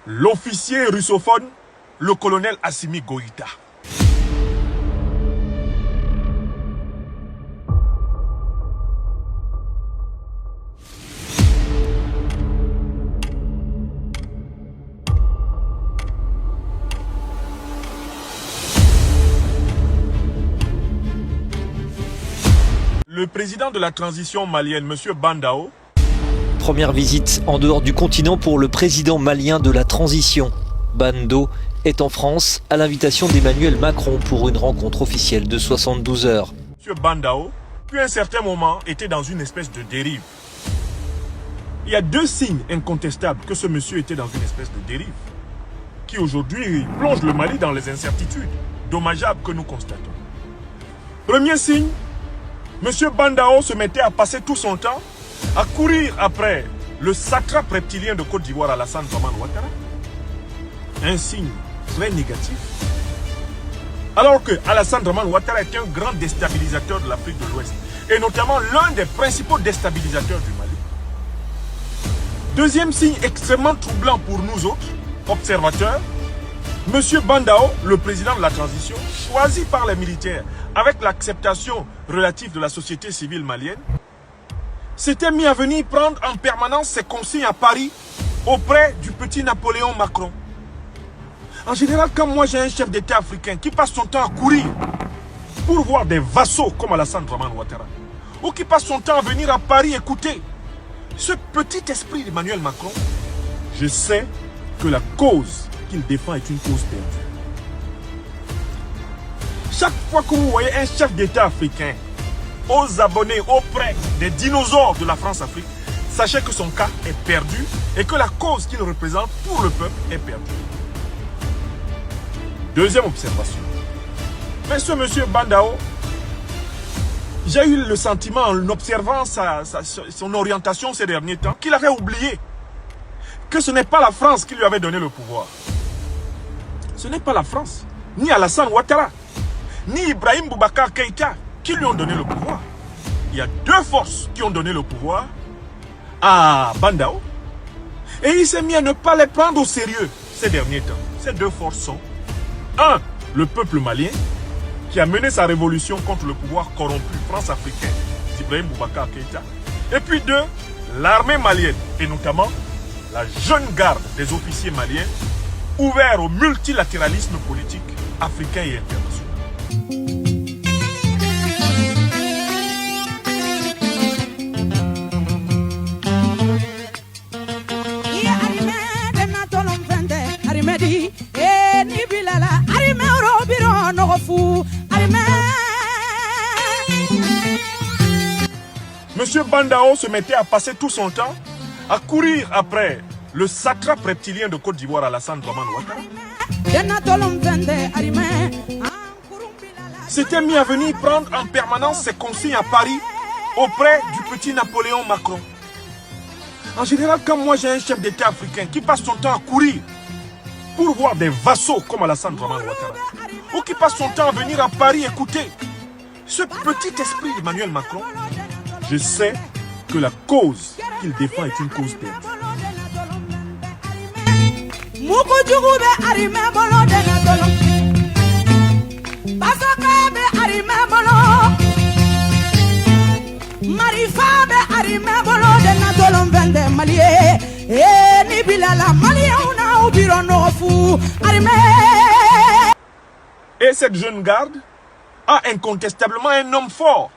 L'officier russophone, le colonel Assimi Goïta. Le président de la transition malienne, M. Bandao. Première visite en dehors du continent pour le président malien de la transition. Bandao est en France à l'invitation d'Emmanuel Macron pour une rencontre officielle de 72 heures. M. Bandao, puis à un certain moment, était dans une espèce de dérive. Il y a deux signes incontestables que ce monsieur était dans une espèce de dérive, qui aujourd'hui plonge le Mali dans les incertitudes dommageables que nous constatons. Premier signe, M. Bandao se mettait à passer tout son temps à courir après le satrape reptilien de Côte d'Ivoire, Alassane Dramane Ouattara. Un signe très négatif. Alors que Alassane Dramane Ouattara est un grand déstabilisateur de l'Afrique de l'Ouest, et notamment l'un des principaux déstabilisateurs du Mali. Deuxième signe extrêmement troublant pour nous autres, observateurs, M. Bandao, le président de la transition, choisi par les militaires avec l'acceptation relative de la société civile malienne, s'était mis à venir prendre en permanence ses consignes à Paris auprès du petit Napoléon Macron. En général, quand moi j'ai un chef d'État africain qui passe son temps à courir pour voir des vassaux comme Alassane Dramane Ouattara, ou qui passe son temps à venir à Paris écouter ce petit esprit d'Emmanuel Macron, je sais que la cause qu'il défend est une cause perdue. Chaque fois que vous voyez un chef d'État africain aux abonnés auprès des dinosaures de la France-Afrique, sachez que son cas est perdu et que la cause qu'il représente pour le peuple est perdue. Deuxième observation. Mais ce monsieur Bandao, j'ai eu le sentiment en observant son orientation ces derniers temps qu'il avait oublié que ce n'est pas la France qui lui avait donné le pouvoir. Ce n'est pas la France, ni Alassane Ouattara, ni Ibrahim Boubacar Keïta qui lui ont donné le pouvoir. Il y a deux forces qui ont donné le pouvoir à Bandao. Et il s'est mis à ne pas les prendre au sérieux ces derniers temps. Ces deux forces sont: un, le peuple malien, qui a mené sa révolution contre le pouvoir corrompu france-africain d'Ibrahim Boubacar Keïta. Et puis deux, l'armée malienne, et notamment la jeune garde des officiers maliens, ouverts au multilatéralisme politique africain et international. Monsieur Bandao se mettait à passer tout son temps à courir après le satrape reptilien de Côte d'Ivoire, Alassane Dramane Ouattara. S'était mis à venir prendre en permanence ses consignes à Paris auprès du petit Napoléon Macron. En général, quand moi j'ai un chef d'État africain qui passe son temps à courir pour voir des vassaux comme Alassane Dramane Ouattara, ou qui passe son temps à venir à Paris écouter ce petit esprit d'Emmanuel Macron, je sais que la cause qu'il défend est une cause perdue. Et cette jeune garde a incontestablement un homme fort.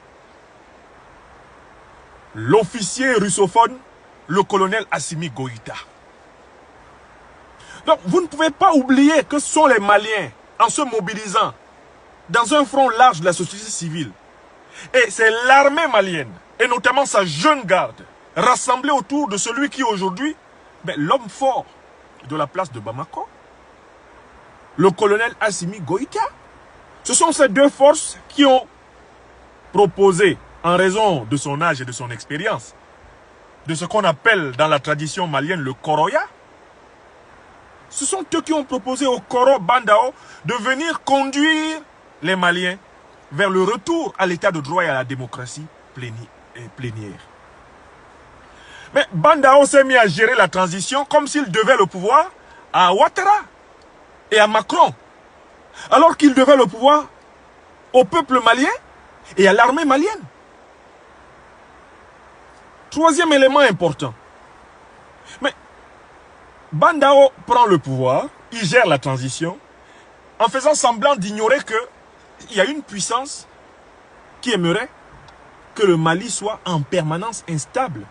L'officier russophone, le colonel Assimi Goïta. Donc, vous ne pouvez pas oublier que ce sont les Maliens, en se mobilisant dans un front large de la société civile. Et c'est l'armée malienne, et notamment sa jeune garde, rassemblée autour de celui qui aujourd'hui, l'homme fort de la place de Bamako, le colonel Assimi Goïta. Ce sont ces deux forces qui ont proposé, en raison de son âge et de son expérience, de ce qu'on appelle dans la tradition malienne le Koroya. Ce sont eux qui ont proposé au Koro Bandao de venir conduire les Maliens vers le retour à l'état de droit et à la démocratie plénière. Mais Bandao s'est mis à gérer la transition comme s'il devait le pouvoir à Ouattara et à Macron, alors qu'ils devaient le pouvoir au peuple malien et à l'armée malienne. Troisième élément important. Mais Bandao prend le pouvoir, il gère la transition, en faisant semblant d'ignorer qu'il y a une puissance qui aimerait que le Mali soit en permanence instable.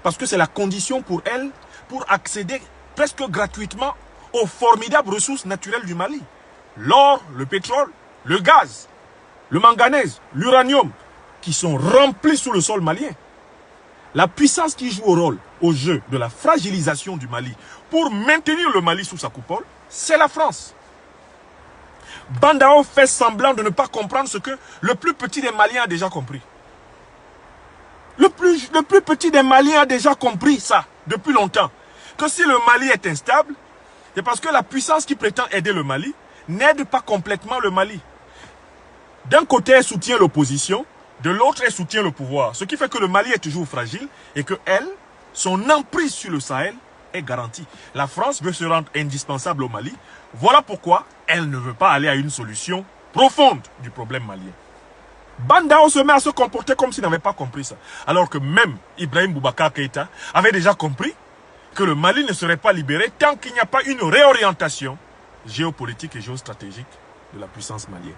Parce que c'est la condition pour elle, pour accéder presque gratuitement aux formidables ressources naturelles du Mali. L'or, le pétrole, le gaz, le manganèse, l'uranium, qui sont remplis sous le sol malien. La puissance qui joue au jeu de la fragilisation du Mali pour maintenir le Mali sous sa coupole, c'est la France. Bandao fait semblant de ne pas comprendre ce que le plus petit des Maliens a déjà compris. Le plus petit des Maliens a déjà compris ça depuis longtemps. Que si le Mali est instable, c'est parce que la puissance qui prétend aider le Mali n'aide pas complètement le Mali. D'un côté, elle soutient l'opposition, de l'autre, elle soutient le pouvoir. Ce qui fait que le Mali est toujours fragile et que elle, son emprise sur le Sahel est garantie. La France veut se rendre indispensable au Mali. Voilà pourquoi elle ne veut pas aller à une solution profonde du problème malien. Bandao se met à se comporter comme s'il n'avait pas compris ça. Alors que même Ibrahim Boubacar Keïta avait déjà compris que le Mali ne serait pas libéré tant qu'il n'y a pas une réorientation géopolitique et géostratégique de la puissance malienne.